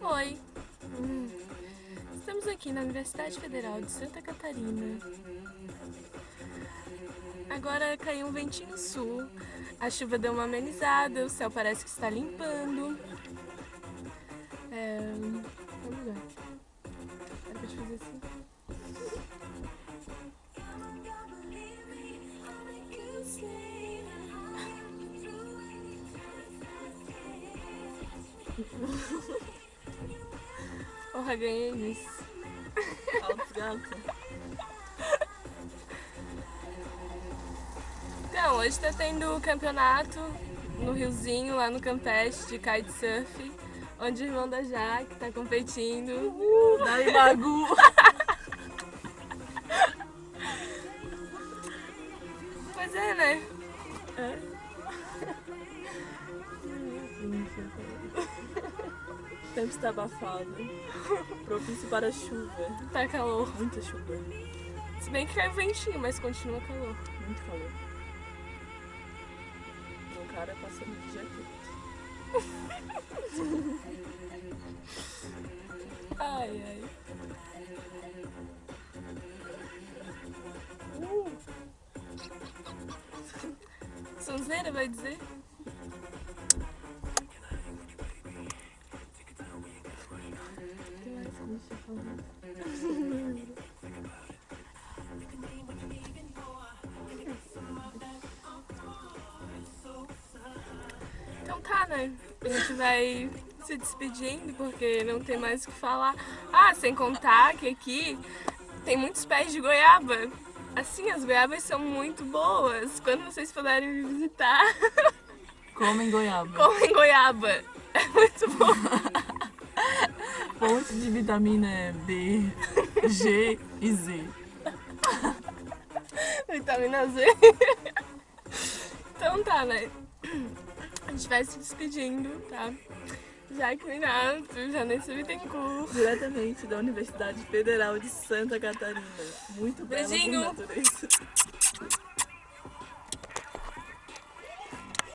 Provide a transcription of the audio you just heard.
Oi, estamos aqui na Universidade Federal de Santa Catarina. Agora caiu um ventinho sul, a chuva deu uma amenizada, o céu parece que está limpando. Vamos lá. Era pra te fazer assim. Porra, ganhei isso. Altos gatos. Então, hoje tá tendo campeonato no Riozinho, lá no Campeche, de kitesurf, onde o irmão da Jaque tá competindo. Daí, Magu. Pois é, né? O tempo está abafado. Propício para chuva. Tá calor. Muita chuva. Se bem que caiu ventinho, mas continua calor. Muito calor. Um cara passando de jaqueta. Ai, ai. Sonzeira vai dizer? Então tá, né? A gente vai se despedindo porque não tem mais o que falar. Ah, sem contar que aqui tem muitos pés de goiaba. Assim, as goiabas são muito boas. Quando vocês puderem me visitar, Comem goiaba. comem goiaba. É muito bom. Fonte de vitamina B, G e Z. Vitamina Z. Então tá, né? A gente vai se despedindo, tá? Jaque Minato, Janessa Bittencourt. Diretamente da Universidade Federal de Santa Catarina. Muito bela por Beijinho. natureza.